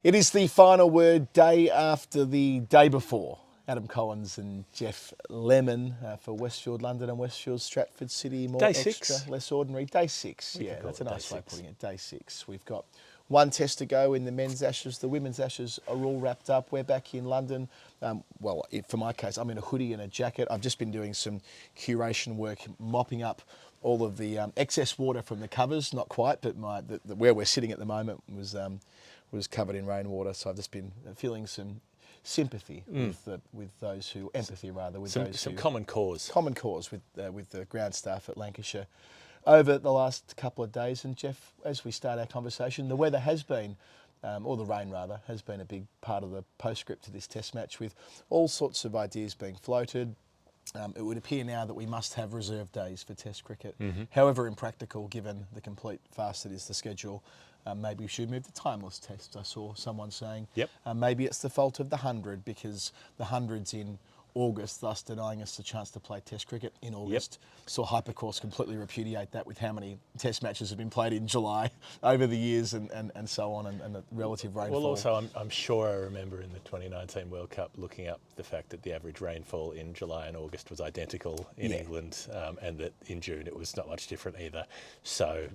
It is the final word day after the day before. Adam Collins and Jeff Lemon for Westfield London and Westfield Stratford City. More Day extra, six. less ordinary. Day six, We yeah, can call that's a it day nice way of six. putting it. Day six. We've got one test to go in the men's Ashes. The women's Ashes are all wrapped up. We're back in London. For my case, I'm in a hoodie and a jacket. I've just been doing some curation work, mopping up all of the excess water from the covers. Not quite, but where we're sitting at the moment was covered in rainwater. So I've just been feeling some sympathy with those who, empathy rather, with those Some who, common cause. common cause with the ground staff at Lancashire over the last couple of days. And Jeff, as we start our conversation, the weather has been, or the rain rather, has been a big part of the postscript to this test match, with all sorts of ideas being floated. It would appear now that we must have reserve days for Test cricket. However impractical, given the complete farce that is the schedule, maybe we should move to timeless Test. I saw someone saying maybe it's the fault of the 100 because the 100's in August, thus denying us the chance to play Test cricket in August. Saw Hypercourse completely repudiate that with how many Test matches have been played in July over the years and so on, and the relative rainfall. Well, also, I'm sure I remember in the 2019 World Cup looking up the fact that the average rainfall in July and August was identical in England, and that in June it was not much different either. So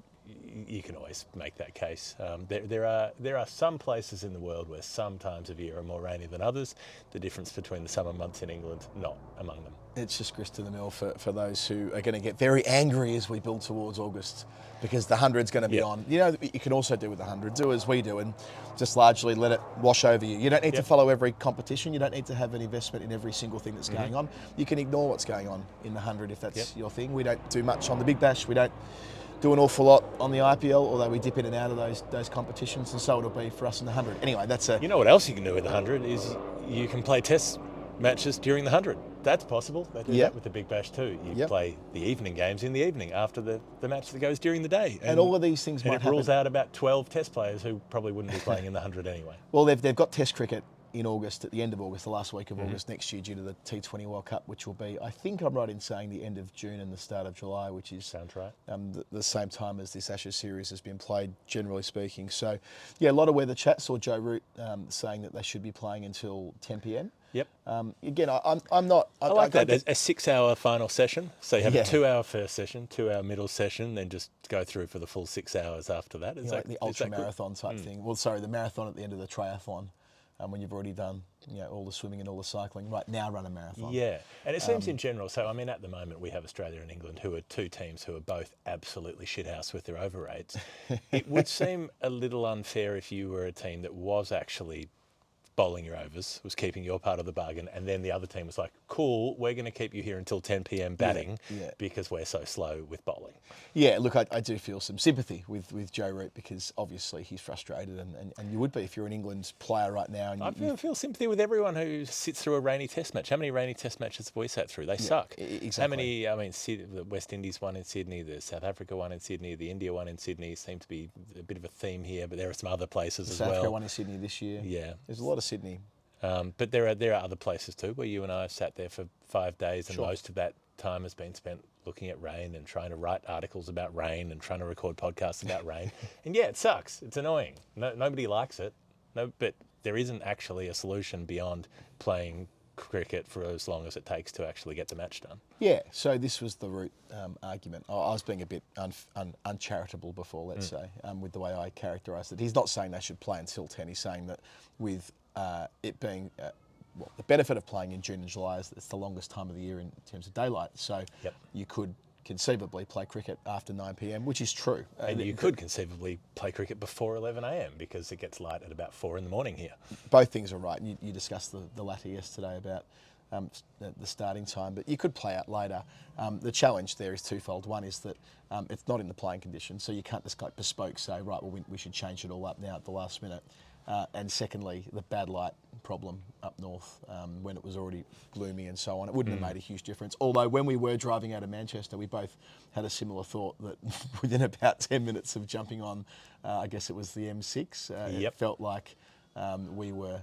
you can always make that case. There are some places in the world where some times of year are more rainy than others. The difference between the summer months in England, not among them. It's just grist to the mill for those who are going to get very angry as we build towards August, because the 100's going to be on. You know, you can also do with the 100, do as we do and just largely let it wash over you. You don't need to follow every competition. You don't need to have an investment in every single thing that's going on. You can ignore what's going on in the 100 if that's your thing. We don't do much on the Big Bash. We don't do an awful lot on the IPL, although we dip in and out of those competitions, and so it'll be for us in the 100. Anyway, that's a... You know what else you can do with the 100 is you can play test matches during the 100. That's possible. They do that with the Big Bash too. You play the evening games in the evening after the match that goes during the day. And all of these things might happen. It rules out about 12 test players who probably wouldn't be playing in the 100 anyway. Well, they've got Test cricket in August, at the end of August, the last week of August next year, due to the T20 World Cup, which will be, I think I'm right in saying, the end of June and the start of July, which is sounds right. The same time as this Ashes series has been played, generally speaking. So, yeah, a lot of weather chat. Saw Joe Root saying that they should be playing until 10 p.m. Yep. Again, I'm not... I like that. A 6-hour final session. So you have a 2-hour first session, 2-hour middle session, then just go through for the full 6 hours after that. Is like the ultra marathon type thing. Well, sorry, the marathon at the end of the triathlon. When you've already done all the swimming and all the cycling, right now run a marathon. Yeah, and it seems in general, so I mean at the moment we have Australia and England, who are two teams who are both absolutely shithouse with their over rates. It would seem a little unfair if you were a team that was actually bowling your overs, was keeping your part of the bargain, and then the other team was like, cool, we're going to keep you here until 10 p.m. batting because we're so slow with bowling. Yeah, look, I do feel some sympathy with Joe Root, because obviously he's frustrated, and you would be if you're an England player right now. And I feel sympathy with everyone who sits through a rainy test match. How many rainy test matches have we sat through? They suck. Exactly. How many, I mean, the West Indies one in Sydney, the South Africa one in Sydney, the India one in Sydney seem to be a bit of a theme here, but there are some other places as well. South Africa one in Sydney this year. Yeah. There's a lot of Sydney. But there are other places too where you and I have sat there for 5 days, and most of that time has been spent looking at rain and trying to write articles about rain and trying to record podcasts about rain. And yeah, it sucks. It's annoying. Nobody likes it. But there isn't actually a solution beyond playing cricket for as long as it takes to actually get the match done. Yeah, so this was the Root argument. I was being a bit uncharitable before, let's say, with the way I characterised it. He's not saying they should play until 10. He's saying that with it being... the benefit of playing in June and July is it's the longest time of the year in terms of daylight. So you could conceivably play cricket after 9 p.m, which is true. And you could conceivably play cricket before 11 a.m. because it gets light at about 4 in the morning here. Both things are right. You discussed the latter yesterday about the starting time, but you could play out later. The challenge there is twofold. One is that it's not in the playing conditions, so you can't just like bespoke say, right, well, we should change it all up now at the last minute. And secondly, the bad light problem up north when it was already gloomy and so on. It wouldn't have made a huge difference. Although when we were driving out of Manchester, we both had a similar thought that within about 10 minutes of jumping on, I guess it was the M6, it felt like we were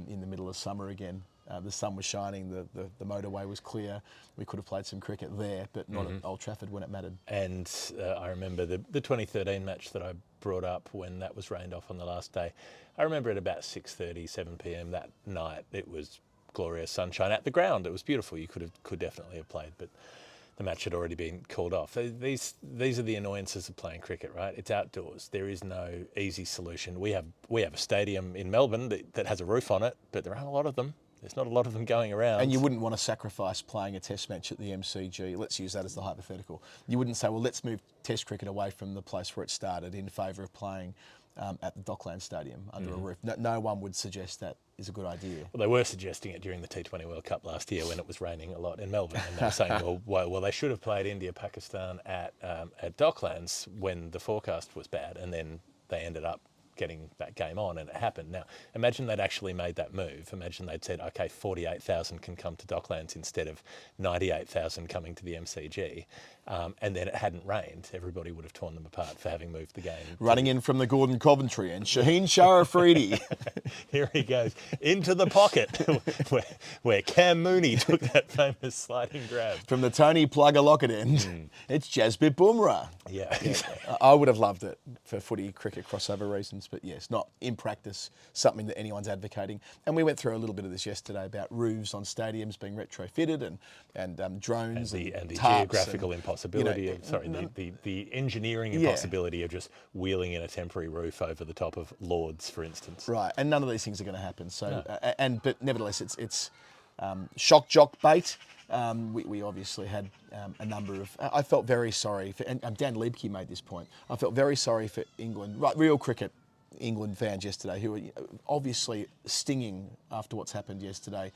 in the middle of summer again. The sun was shining, the motorway was clear. We could have played some cricket there, but not at Old Trafford when it mattered. And I remember the 2013 match that I brought up when that was rained off on the last day. I remember at about 6:30, 7 p.m. that night, it was glorious sunshine at the ground. It was beautiful. You could definitely have played, but the match had already been called off. These are the annoyances of playing cricket, right? It's outdoors. There is no easy solution. We have a stadium in Melbourne that has a roof on it, but there aren't a lot of them. There's not a lot of them going around. And you wouldn't want to sacrifice playing a test match at the MCG. Let's use that as the hypothetical. You wouldn't say, well, let's move test cricket away from the place where it started in favour of playing at the Dockland Stadium under a roof. No one would suggest that is a good idea. Well, they were suggesting it during the T20 World Cup last year when it was raining a lot in Melbourne, and they were saying, well, they should have played India-Pakistan at Docklands when the forecast was bad, and then they ended up getting that game on, and it happened. Now, imagine they'd actually made that move. Imagine they'd said, okay, 48,000 can come to Docklands instead of 98,000 coming to the MCG, and then it hadn't rained. Everybody would have torn them apart for having moved the game. Running in from the Gordon Coventry, and Shaheen Shah Afridi. Here he goes, into the pocket, where Cam Mooney took that famous sliding grab. From the Tony Plugger Lockett end, it's Jasprit Bumrah. Yeah. I would have loved it for footy cricket crossover reasons, but yes, not in practice something that anyone's advocating. And we went through a little bit of this yesterday about roofs on stadiums being retrofitted and drones and the tarps geographical impossibility the engineering impossibility of just wheeling in a temporary roof over the top of Lords, for instance. Right, and none of these things are going to happen. So, but nevertheless, it's shock jock bait. We obviously had a number of. I felt very sorry for, and Dan Liebke made this point. I felt very sorry for England, right? Real cricket England fans yesterday who were obviously stinging after what's happened yesterday.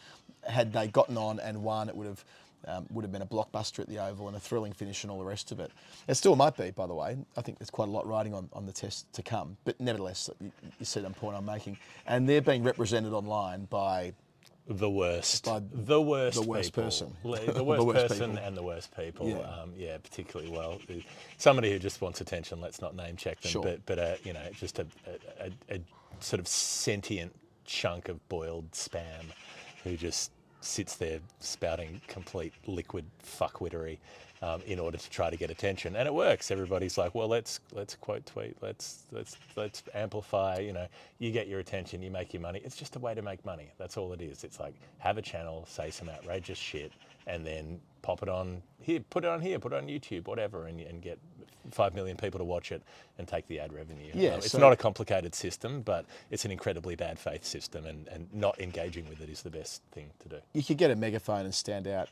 Had they gotten on and won, it would have been a blockbuster at the Oval and a thrilling finish and all the rest of it. It still might be, by the way. I think there's quite a lot riding on the test to come. But nevertheless, you see the point I'm making. And they're being represented online by the worst people. person. The worst person people. and the worst people. Yeah. Particularly well. Somebody who just wants attention. Let's not name check them. Sure. But just a sort of sentient chunk of boiled spam who just sits there spouting complete liquid fuckwittery in order to try to get attention, and it works. Everybody's like, well, let's quote tweet, let's amplify. You get your attention, you make your money. It's just a way to make money. That's all it is. It's like, have a channel, say some outrageous shit, and then pop it on here, put it on YouTube, whatever, and get 5 million people to watch it and take the ad revenue. Yeah, it's not a complicated system, but it's an incredibly bad faith system, and not engaging with it is the best thing to do. You could get a megaphone and stand out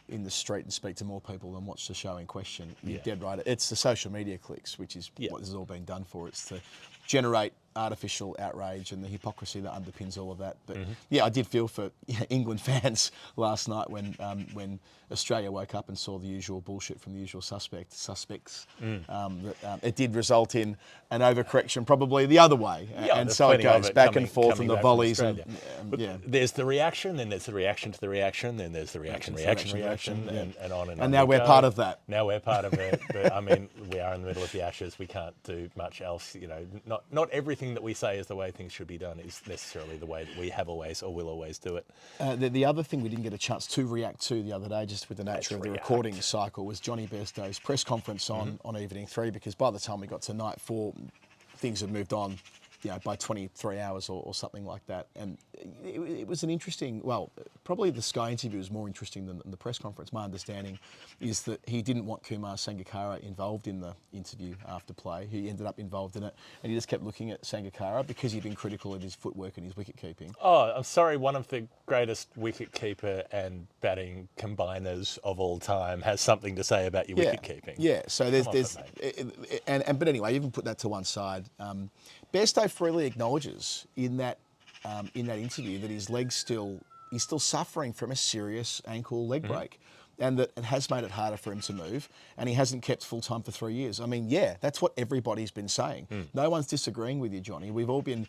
in the street and speak to more people than watch the show in question. You're dead right. It's the social media clicks, which is what this is all being done for. It's to generate artificial outrage and the hypocrisy that underpins all of that. But I did feel for England fans last night when Australia woke up and saw the usual bullshit from the usual suspects. It did result in an overcorrection, probably the other way, and so it goes back and forth from the volleys. There's the reaction, then there's the reaction to the reaction, then there's the reaction, and on and on. And now we're part of that. Now we're part of it. But I mean, we are in the middle of the Ashes. We can't do much else. Not everything that we say is the way things should be done is necessarily the way that we have always or will always do it. The other thing we didn't get a chance to react to the other day, just with the nature of the recording cycle, was Johnny Bairstow's press conference on evening 3, because by the time we got to night 4, things had moved on, by 23 hours or something like that. And it was an interesting, probably the Sky interview was more interesting than the press conference. My understanding is that he didn't want Kumar Sangakkara involved in the interview after play. He ended up involved in it, and he just kept looking at Sangakkara because he'd been critical of his footwork and his wicket keeping. Oh, I'm sorry, one of the greatest wicket keeper and batting combiners of all time has something to say about your wicket keeping. Yeah, so but anyway, even put that to one side. Bairstow freely acknowledges in that interview that his leg's he's still suffering from a serious ankle leg break, and that it has made it harder for him to move, and he hasn't kept full time for 3 years. I mean, that's what everybody's been saying. No one's disagreeing with you, Johnny. We've all been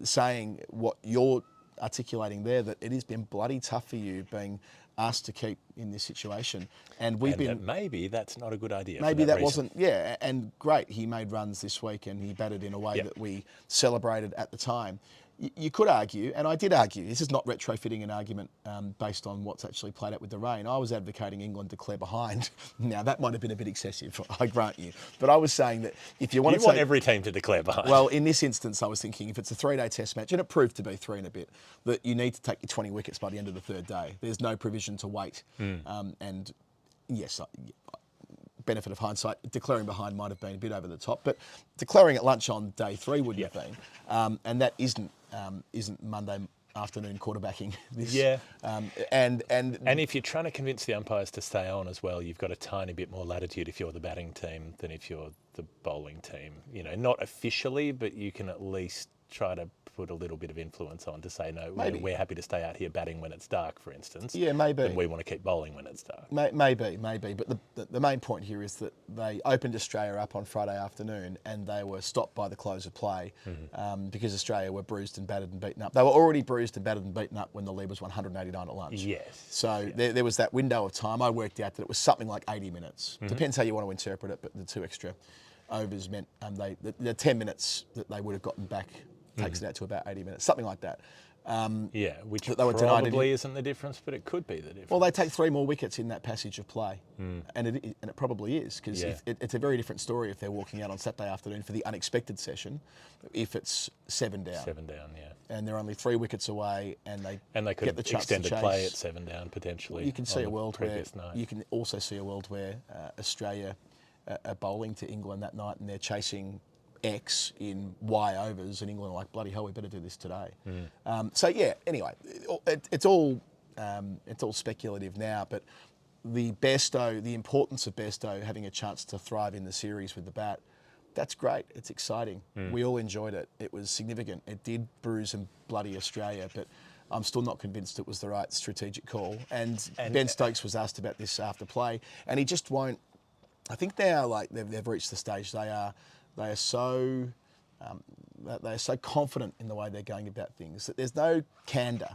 saying what you're articulating there, that it has been bloody tough for you being asked to keep in this situation, and maybe that's not a good idea. Maybe that wasn't, and great. He made runs this week and he batted in a way that we celebrated at the time. you could argue, and I did argue, this is not retrofitting an argument based on what's actually played out with the rain. I was advocating England declare behind. Now, that might have been a bit excessive, I grant you. But I was saying that if you want You to want take, every team to declare behind. well, in this instance, I was thinking if it's a 3-day test match, and it proved to be 3 and a bit, that you need to take your 20 wickets by the end of the 3rd day. There's no provision to wait. And yes, benefit of hindsight, declaring behind might have been a bit over the top, but declaring at lunch on day 3 wouldn't have been. And that isn't Monday afternoon quarterbacking. And if you're trying to convince the umpires to stay on as well, you've got a tiny bit more latitude if you're the batting team than if you're the bowling team. You know, not officially, but you can at least try to put a little bit of influence on to say, no, we're happy to stay out here batting when it's dark, for instance. Yeah, maybe. And we want to keep bowling when it's dark. Maybe. But the main point here is that they opened Australia up on Friday afternoon and they were stopped by the close of play because Australia were bruised and battered and beaten up. They were already bruised and battered and beaten up when the lead was 189 at lunch. Yes. So there was that window of time. I worked out that it was something like 80 minutes. Depends how you want to interpret it, but the 2 extra overs meant the 10 minutes that they would have gotten back takes it out to about 80 minutes, something like that. Which they were probably isn't the difference, but it could be the difference. Well, they take 3 more wickets in that passage of play, and it probably is, because it's a very different story if they're walking out on Saturday afternoon for the unexpected session, if it's 7 down. 7 down, yeah. And they're only 3 wickets away, and they could get the have chance extended to chase. play at 7 down potentially. You can see a world where night. you can also see a world where Australia are bowling to England that night, and they're chasing X in Y overs, and England are like, bloody hell, we better do this today. Anyway, it's all speculative now, but the importance of Bairstow having a chance to thrive in the series with the bat, that's great. It's exciting. We all enjoyed it. It was significant. It did bruise and bloody Australia, but I'm still not convinced it was the right strategic call. And Ben Stokes was asked about this after play, and he just won't. I think they are like they've reached the stage. They are so confident in the way they're going about things that there's no candour.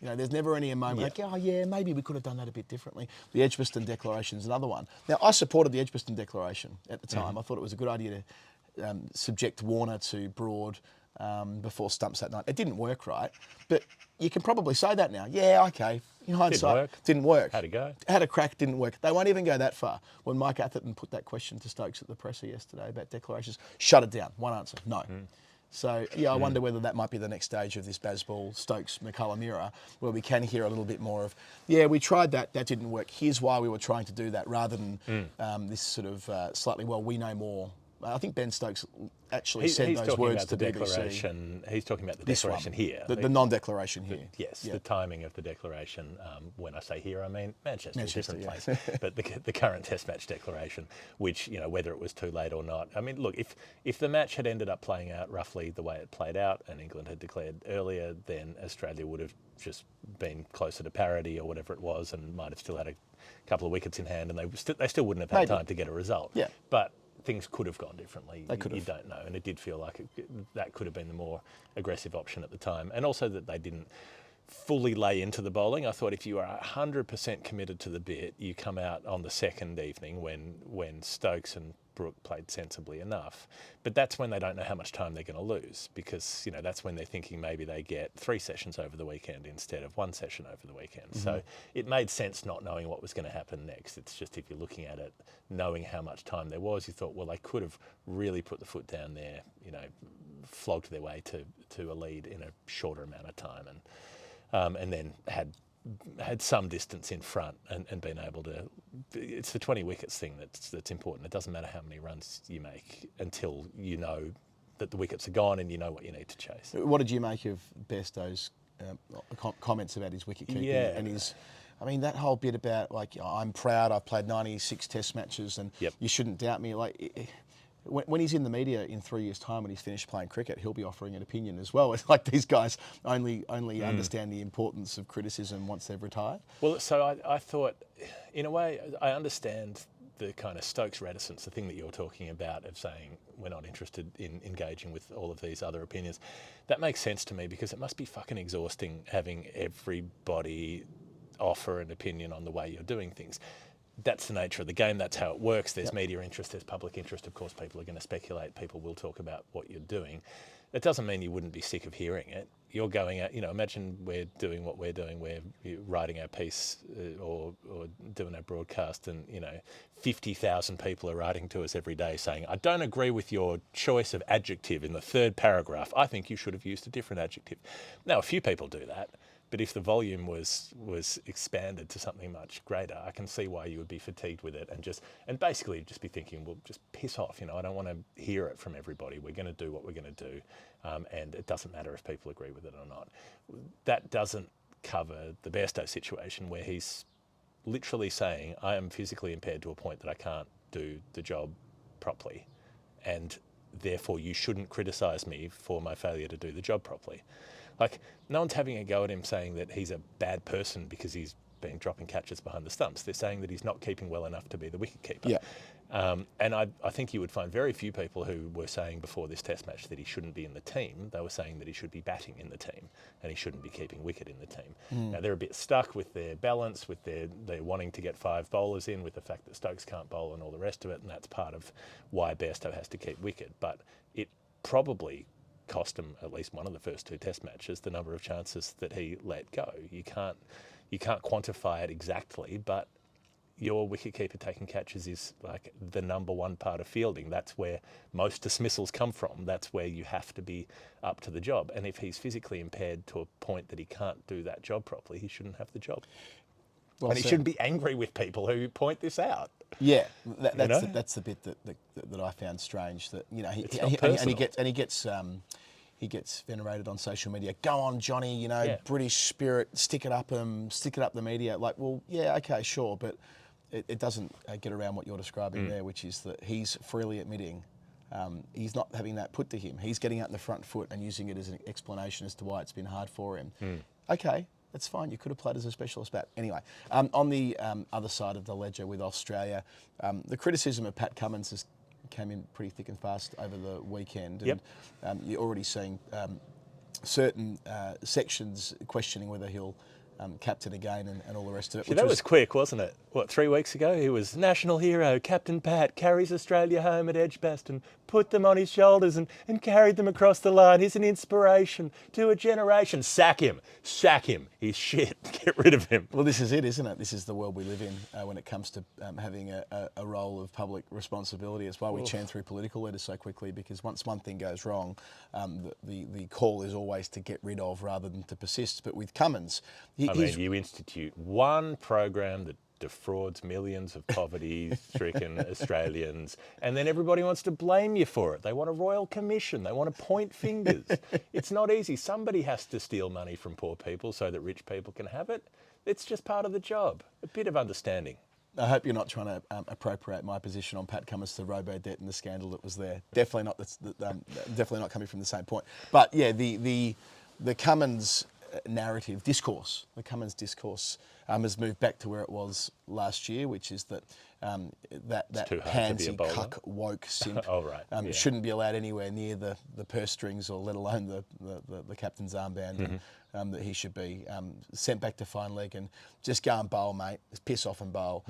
You know, there's never any moment like, oh yeah, maybe we could have done that a bit differently. The Edgbaston Declaration is another one. Now, I supported the Edgbaston Declaration at the time. I thought it was a good idea to subject Warner to Broad before stumps that night. It didn't work right, but you can probably say that now. Yeah, okay. In hindsight, didn't work. Had a go. Had a crack, didn't work. They won't even go that far. When Mike Atherton put that question to Stokes at the presser yesterday about declarations, shut it down. One answer, no. So, I wonder whether that might be the next stage of this Bazball, Stokes, McCullum era, where we can hear a little bit more of, we tried that didn't work. Here's why we were trying to do that, rather than this sort of slightly, we know more. I think Ben Stokes actually said those words to BBC. He's talking about the declaration here. The non-declaration here. The timing of the declaration. When I say here, I mean Manchester, a different place. But the current Test match declaration, which, whether it was too late or not. I mean, look, if the match had ended up playing out roughly the way it played out and England had declared earlier, then Australia would have just been closer to parity or whatever it was, and might have still had a couple of wickets in hand, and they still wouldn't have had time to get a result. Yeah. But things could have gone differently. They could have. You don't know, and it did feel like that could have been the more aggressive option at the time, and also that they didn't fully lay into the bowling. I thought if you are 100% committed to the bit, you come out on the second evening when Stokes and Brooke played sensibly enough. But that's when they don't know how much time they're going to lose, because that's when they're thinking maybe they get 3 sessions over the weekend instead of 1 session over the weekend. So it made sense not knowing what was going to happen next. It's just, if you're looking at it, knowing how much time there was, you thought, well, they could have really put the foot down there, flogged their way to a lead in a shorter amount of time, and then had some distance in front and been able to. It's the 20 wickets thing that's important. It doesn't matter how many runs you make until you know that the wickets are gone and you know what you need to chase. What did you make of Bairstow's comments about his wicket keeping and his? I mean, that whole bit about I'm proud. I've played 96 Test matches, and you shouldn't doubt me. When he's in the media in 3 years' time, when he's finished playing cricket, he'll be offering an opinion as well. It's like these guys only understand the importance of criticism once they've retired. Well, so I thought, in a way, I understand the kind of Stokes reticence, the thing that you're talking about of saying we're not interested in engaging with all of these other opinions. That makes sense to me, because it must be fucking exhausting having everybody offer an opinion on the way you're doing things. That's the nature of the game. That's how it works. There's media interest, there's public interest. Of course, people are going to speculate. People will talk about what you're doing. it doesn't mean you wouldn't be sick of hearing it. You're going out, imagine we're doing what we're doing, we're writing our piece or doing our broadcast, and 50,000 people are writing to us every day saying, I don't agree with your choice of adjective in the third paragraph. I think you should have used a different adjective. Now, a few people do that, but if the volume was expanded to something much greater, I can see why you would be fatigued with it and basically just be thinking, well, just piss off. I don't want to hear it from everybody. We're going to do what we're going to do, and it doesn't matter if people agree with it or not. That doesn't cover the Bairstow situation, where he's literally saying, I am physically impaired to a point that I can't do the job properly, and therefore you shouldn't criticise me for my failure to do the job properly. Like, no one's having a go at him saying that he's a bad person because he's been dropping catches behind the stumps. They're saying that he's not keeping well enough to be the wicketkeeper. Yeah. And I think you would find very few people who were saying before this test match that he shouldn't be in the team. They were saying that he should be batting in the team and he shouldn't be keeping wicket in the team. Now, they're a bit stuck with their balance, with they're wanting to get 5 bowlers in, with the fact that Stokes can't bowl and all the rest of it, and that's part of why Bairstow has to keep wicket. But it probably cost him at least one of the first 2 test matches, the number of chances that he let go. You can't quantify it exactly, but your wicketkeeper taking catches is like the number one part of fielding. That's where most dismissals come from. That's where you have to be up to the job. And if he's physically impaired to a point that he can't do that job properly, he shouldn't have the job. Well, and he shouldn't be angry with people who point this out. Yeah, that's the bit that I found strange. That he gets venerated on social media. Go on, Johnny. British spirit. Stick it up the media. Like, well, yeah, okay, sure, but it doesn't get around what you're describing there, which is that he's freely admitting he's not having that put to him. He's getting out in the front foot and using it as an explanation as to why it's been hard for him. Okay. That's fine. You could have played as a specialist bat. Anyway, on the other side of the ledger with Australia, the criticism of Pat Cummins came in pretty thick and fast over the weekend. Yep. And you're already seeing certain sections questioning whether he'll captain again and all the rest of it. That was quick, wasn't it? 3 weeks ago? He was national hero, Captain Pat, carries Australia home at Edgbaston, put them on his shoulders and carried them across the line. He's an inspiration to a generation. Sack him. He's shit. Get rid of him. Well, this is it, isn't it? This is the world we live in when it comes to having a role of public responsibility. It's why we churn through political leaders so quickly, because once one thing goes wrong, the call is always to get rid of rather than to persist. But with Cummins, you institute one program that defrauds millions of poverty-stricken Australians, and then everybody wants to blame you for it. They want a royal commission. They want to point fingers. It's not easy. Somebody has to steal money from poor people so that rich people can have it. It's just part of the job. A bit of understanding. I hope you're not trying to appropriate my position on Pat Cummins, the robo-debt and the scandal that was there. Definitely not. Definitely not coming from the same point. But yeah, the Cummins narrative discourse, the Cummins discourse, has moved back to where it was last year, which is that that pansy, cuck, woke simp shouldn't be allowed anywhere near the purse strings, or let alone the captain's armband, and that he should be sent back to fine leg and just go and bowl, mate. Just piss off and bowl.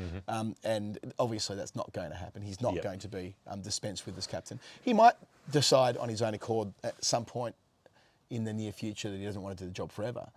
And obviously that's not going to happen. He's not going to be dispensed with as captain. He might decide on his own accord at some point in the near future that he doesn't want to do the job forever.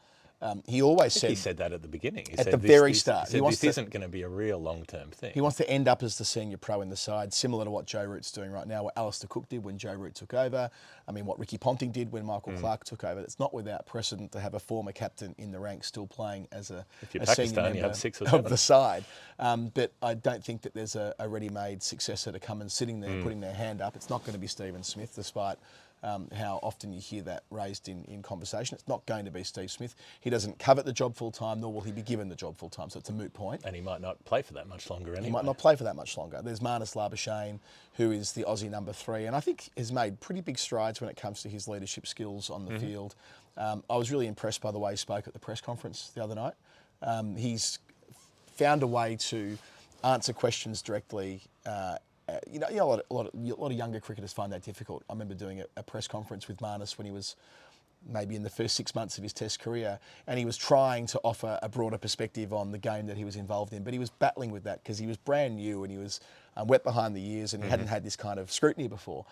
He always said... He said that at the beginning. At the very start. He said this isn't going to be a real long-term thing. He wants to end up as the senior pro in the side, similar to what Joe Root's doing right now, what Alistair Cook did when Joe Root took over. I mean, what Ricky Ponting did when Michael Clarke took over. It's not without precedent to have a former captain in the ranks still playing as a senior member of the side. But I don't think that there's a ready-made successor to come and sitting there putting their hand up. It's not going to be Stephen Smith, despite how often you hear that raised in conversation. It's not going to be Steve Smith. He doesn't covet the job full-time, nor will he be given the job full-time, so it's a moot point. And he might not play for that much longer anyway. He might not play for that much longer. There's Marnus Labuschagne, who is the Aussie number 3, and I think has made pretty big strides when it comes to his leadership skills on the field. I was really impressed by the way he spoke at the press conference the other night. He's found a way to answer questions directly. A lot of younger cricketers find that difficult. I remember doing a press conference with Marnus when he was maybe in the first 6 months of his Test career, and he was trying to offer a broader perspective on the game that he was involved in, but he was battling with that because he was brand new and he was wet behind the ears and he hadn't had this kind of scrutiny before.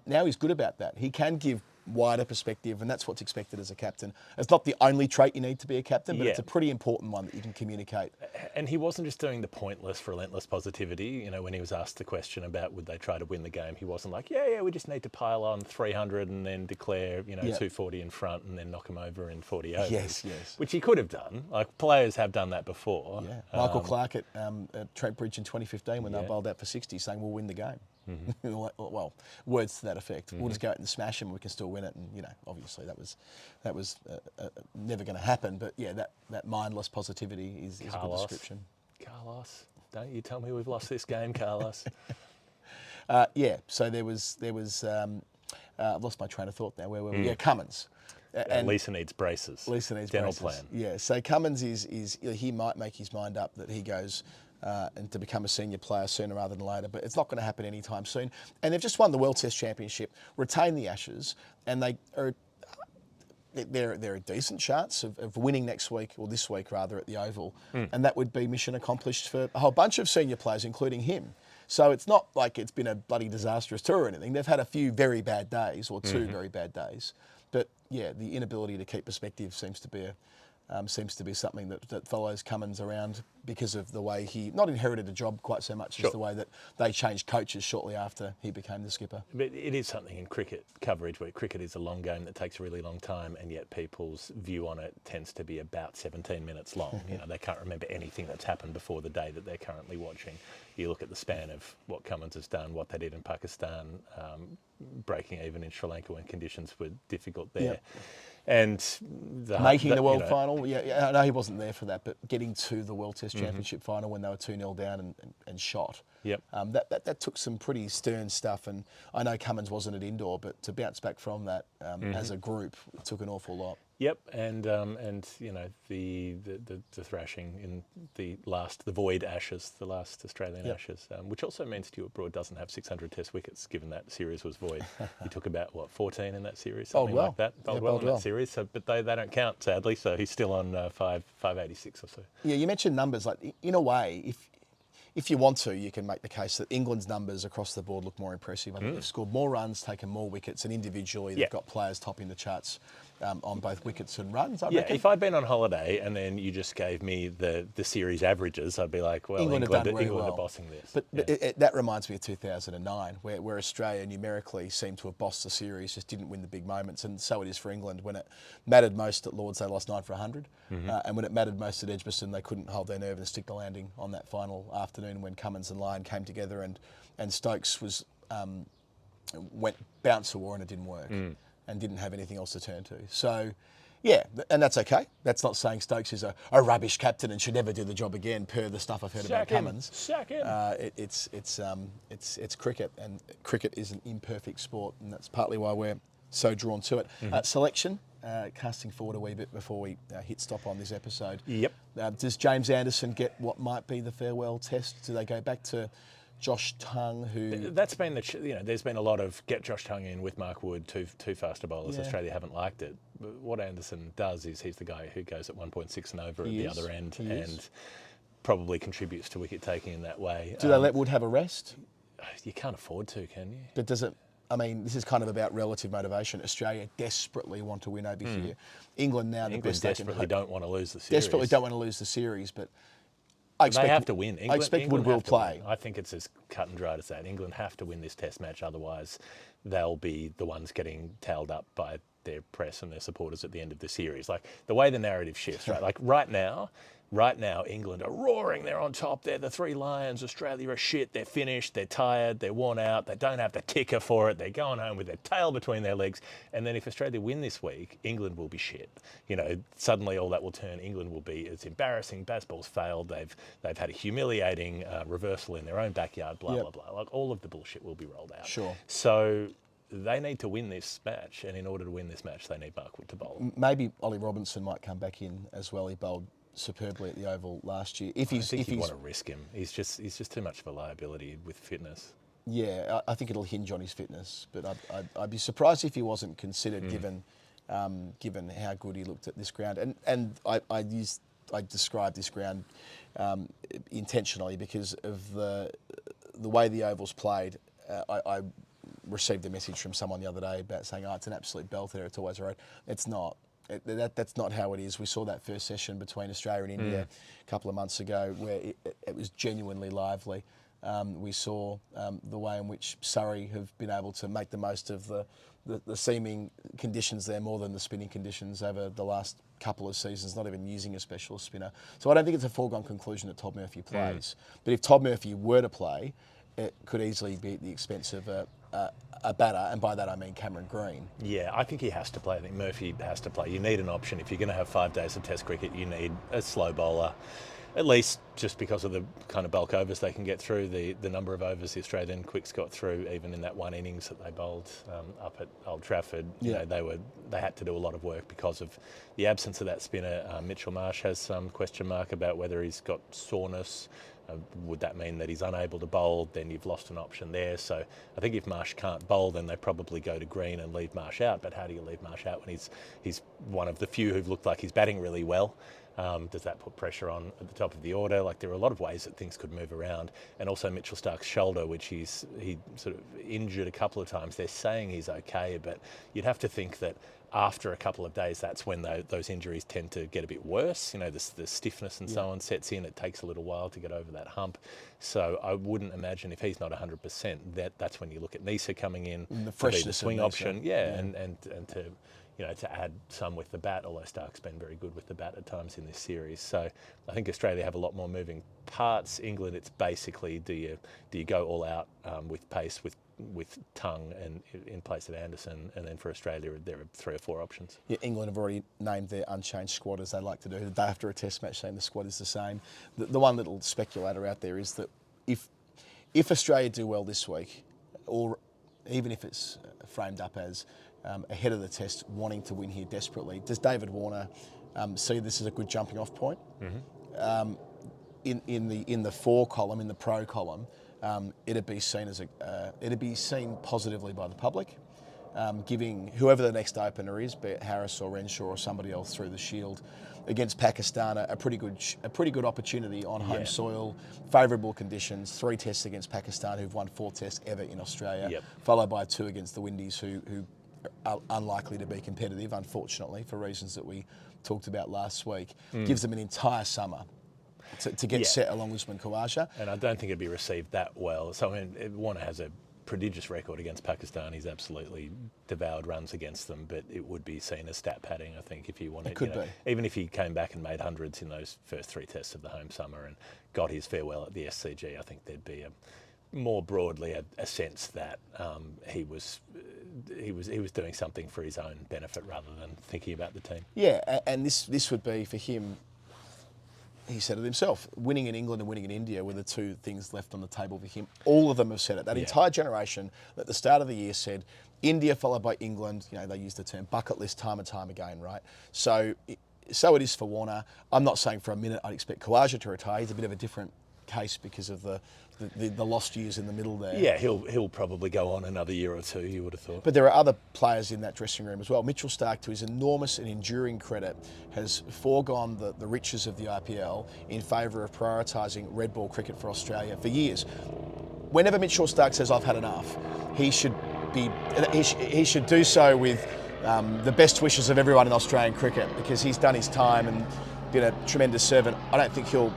Now he's good about that. He can give wider perspective, and that's what's expected as a captain. It's not the only trait you need to be a captain, but it's a pretty important one that you can communicate. And he wasn't just doing the pointless, relentless positivity. You know, when he was asked the question about would they try to win the game, he wasn't like, we just need to pile on 300 and then declare, 240 in front and then knock them over in 40 overs. Yes. Which he could have done. Like, players have done that before. Yeah. Michael Clark at Trent Bridge in 2015 when they bowled out for 60 saying we'll win the game. Well, words to that effect. We'll just go out and smash them. We can still win it, and obviously that was never going to happen. But that mindless positivity is a good description. Carlos, don't you tell me we've lost this game, Carlos. So there was. I've lost my train of thought now. Where were we? Yeah, Cummins. And Lisa needs braces. Lisa needs dental braces. plan. Yeah. So Cummins is he might make his mind up that he goes. And to become a senior player sooner rather than later, but it's not going to happen anytime soon. And they've just won the World Test Championship, retained the Ashes, and they're a decent chance of winning next week, or this week rather, at the Oval, and that would be mission accomplished for a whole bunch of senior players, including him. So it's not like it's been a bloody disastrous tour or anything. They've had a few very bad days, or two very bad days, but the inability to keep perspective seems to be something that follows Cummins around because of the way he not inherited a job quite so much as the way that they changed coaches shortly after he became the skipper. But it is something in cricket coverage where cricket is a long game that takes a really long time, and yet people's view on it tends to be about 17 minutes long. They can't remember anything that's happened before the day that they're currently watching. You look at the span of what Cummins has done, what they did in Pakistan, breaking even in Sri Lanka when conditions were difficult there. Yep. And making the world final, I know he wasn't there for that, but getting to the World Test Championship final when they were 2-0 down and shot. Yep. That took some pretty stern stuff, and I know Cummins wasn't at indoor, but to bounce back from that as a group, it took an awful lot. Yep, and the thrashing in the Void Ashes, the last Australian Ashes, which also means Stuart Broad doesn't have 600 Test wickets, given that series was void. He took about 14 in that series, something like that. Bowled well in that series, but they don't count sadly. So he's still on 586 or so. Yeah, you mentioned numbers. Like in a way, if you want to, you can make the case that England's numbers across the board look more impressive. I think they've scored more runs, taken more wickets, and individually they've got players topping the charts on both wickets and runs, I reckon. If I'd been on holiday and then you just gave me the series averages, I'd be like, well, England are bossing this. But that reminds me of 2009, where Australia numerically seemed to have bossed the series, just didn't win the big moments, and so it is for England. When it mattered most at Lords, they lost 9 for 100, and when it mattered most at Edgbaston, they couldn't hold their nerve and stick the landing on that final afternoon when Cummins and Lyon came together, and Stokes was went bounce a war and it didn't work. And didn't have anything else to turn to. So, and that's okay. That's not saying Stokes is a rubbish captain and should never do the job again, per the stuff I've heard about Cummins. Sack him. It's cricket, and cricket is an imperfect sport, and that's partly why we're so drawn to it. Selection, casting forward a wee bit before we hit stop on this episode. Yep. Does James Anderson get what might be the farewell test? Do they go back to Josh Tongue, who... That's been there's been a lot of get Josh Tongue in with Mark Wood, two faster bowlers. Australia haven't liked it. But what Anderson does is he's the guy who goes at 1.6 and over at the other end and probably contributes to wicket taking in that way. Do they let Wood have a rest? You can't afford to, can you? But does it... I mean, this is kind of about relative motivation. Australia desperately want to win over here. England now... England desperately don't want to lose the series. Desperately don't want to lose the series, but... They have to win. I expect Wood will play. I think it's as cut and dried as that. England have to win this Test match, otherwise they'll be the ones getting tailed up by their press and their supporters at the end of the series. Like the way the narrative shifts, right? Like right now, England are roaring. They're on top. They're the three lions. Australia are shit. They're finished. They're tired. They're worn out. They don't have the ticker for it. They're going home with their tail between their legs. And then if Australia win this week, England will be shit. Suddenly all that will turn. England will be, it's embarrassing. Bazball's failed. They've had a humiliating reversal in their own backyard. Blah blah blah. Like all of the bullshit will be rolled out. Sure. So they need to win this match, and in order to win this match, they need Mark Wood to bowl. Maybe Ollie Robinson might come back in as well. He bowled superbly at the Oval last year. I think you want to risk him. He's just too much of a liability with fitness. Yeah, I think it'll hinge on his fitness, but I'd be surprised if he wasn't considered given how good he looked at this ground. And I described this ground intentionally because of the way the Oval's played. I received a message from someone the other day about saying, "Oh, it's an absolute belter. It's always a road." It's not. That's not how it is. We saw that first session between Australia and India a couple of months ago, where it was genuinely lively. We saw the way in which Surrey have been able to make the most of the seaming conditions there more than the spinning conditions over the last couple of seasons, not even using a specialist spinner. So I don't think it's a foregone conclusion that Todd Murphy plays. But if Todd Murphy were to play, it could easily be at the expense of a batter, and by that I mean Cameron Green. Yeah, I think he has to play. I think Murphy has to play. You need an option. If you're going to have 5 days of Test cricket, you need a slow bowler, at least just because of the kind of bulk overs they can get through, the number of overs the Australian quicks got through, even in that one innings that they bowled up at Old Trafford. You know, they had to do a lot of work because of the absence of that spinner. Mitchell Marsh has some question mark about whether he's got soreness. Would that mean that he's unable to bowl? Then you've lost an option there. So I think if Marsh can't bowl, then they probably go to Green and leave Marsh out. But how do you leave Marsh out when he's one of the few who've looked like he's batting really well? Does that put pressure on at the top of the order? Like, there are a lot of ways that things could move around. And also Mitchell Starc's shoulder, which he sort of injured a couple of times. They're saying he's okay, but you'd have to think that after a couple of days, that's when those injuries tend to get a bit worse. You know, the stiffness and so on sets in. It takes a little while to get over that hump. So I wouldn't imagine if he's not 100%, that's when you look at Nisa coming in, the freshness swing of option, and to, you know, to add some with the bat, although Stark's been very good with the bat at times in this series. So I think Australia have a lot more moving parts. England, it's basically, do you go all out with pace, with tongue and in place of Anderson, and then for Australia there are 3 or 4 options. Yeah, England have already named their unchanged squad, as they like to do the day after a Test match, saying the squad is the same. The one little speculator out there is that if Australia do well this week, or even if it's framed up as ahead of the Test, wanting to win here desperately, does David Warner see this as a good jumping off point? In the for column, in the pro column, it'd be seen positively by the public, giving whoever the next opener is, be it Harris or Renshaw or somebody else through the Shield, against Pakistan, a pretty good opportunity on home soil, favourable conditions. 3 tests against Pakistan, who've won 4 tests ever in Australia, followed by 2 against the Windies, who are unlikely to be competitive, unfortunately, for reasons that we talked about last week. Gives them an entire summer to get set along Usman Khawaja. And I don't think it'd be received that well. So I mean, Warner has a prodigious record against Pakistan. He's absolutely devoured runs against them, but it would be seen as stat padding, I think, if you wanted. It could be. Even if he came back and made hundreds in those first 3 tests of the home summer and got his farewell at the SCG, I think there'd be more broadly a sense that he was doing something for his own benefit rather than thinking about the team. Yeah, and this would be for him. He said it himself. Winning in England and winning in India were the 2 things left on the table for him. All of them have said it. That entire generation at the start of the year said India followed by England. You know, they used the term bucket list time and time again, right? So it is for Warner. I'm not saying for a minute I'd expect Khawaja to retire. He's a bit of a different case because of the lost years in the middle there. Yeah, he'll probably go on another year or 2, you would have thought. But there are other players in that dressing room as well. Mitchell Starc, to his enormous and enduring credit, has foregone the riches of the IPL in favour of prioritising red ball cricket for Australia for years. Whenever Mitchell Starc says, "I've had enough," he should do so with the best wishes of everyone in Australian cricket, because he's done his time and been a tremendous servant. I don't think he'll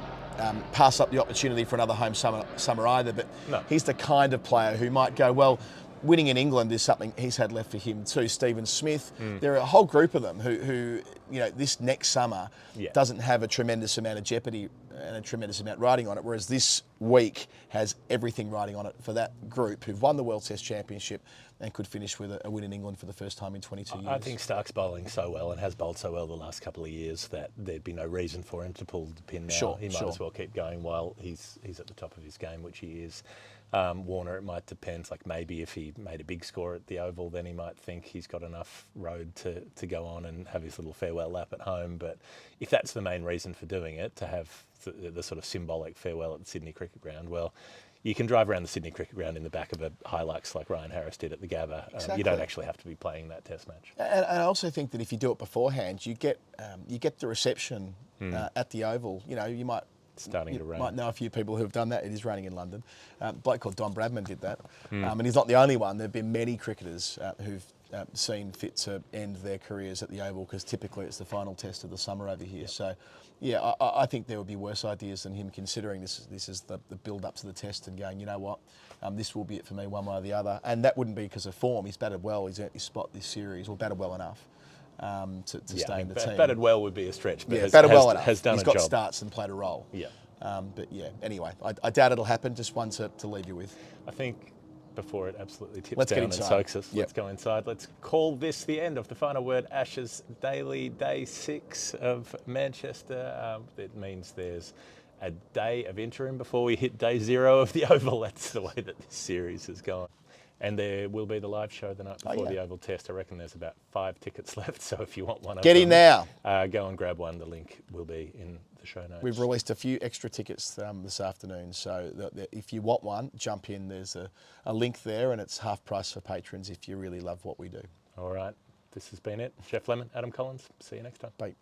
pass up the opportunity for another home summer either, but he's the kind of player who might go, well, winning in England is something he's had left for him too. Stephen Smith, there are a whole group of them who you know, this next summer doesn't have a tremendous amount of jeopardy and a tremendous amount riding on it, whereas this week has everything riding on it for that group who've won the World Test Championship and could finish with a win in England for the first time in 22 years. I think Stark's bowling so well and has bowled so well the last couple of years that there'd be no reason for him to pull the pin now. He might as well keep going while he's at the top of his game, which he is. Warner, it might depend. Like, maybe if he made a big score at the Oval, then he might think he's got enough road to go on and have his little farewell lap at home. But if that's the main reason for doing it, to have the sort of symbolic farewell at the Sydney Cricket Ground, well, you can drive around the Sydney Cricket Ground in the back of a Hilux like Ryan Harris did at the Gabba. Exactly. You don't actually have to be playing that Test match. And I also think that if you do it beforehand, you get the reception at the Oval. You know, you might starting to rain. Might know a few people who have done that. It is raining in London. A bloke called Don Bradman did that. And he's not the only one. There have been many cricketers who've seen fit to end their careers at the Oval, because typically it's the final test of the summer over here. So, yeah, I think there would be worse ideas than him, considering this is the build-up to the test and going, you know what, this will be it for me one way or the other. And that wouldn't be because of form. He's batted well. He's earned his spot this series, or batted well enough to stay in the team. Batted well would be a stretch, but batted well enough. Has done He's a got job. starts and played a role. Yeah. But yeah, anyway, I doubt it'll happen. Just one to leave you with. I think before it absolutely tips Let's get down and inside. soaks us, Yep. let's go inside. Let's call this the end of the Final Word Ashes Daily, day 6 of Manchester. It means there's a day of interim before we hit day 0 of the Oval. That's the way that this series has gone. And there will be the live show the night before the Oval Test. I reckon there's about 5 tickets left, so if you want one of Get them, in now. Go and grab one. The link will be in the show notes. We've released a few extra tickets this afternoon, so if you want one, jump in. There's a link there, and it's half price for patrons if you really love what we do. All right, this has been it. Jeff Lemon, Adam Collins. See you next time. Bye.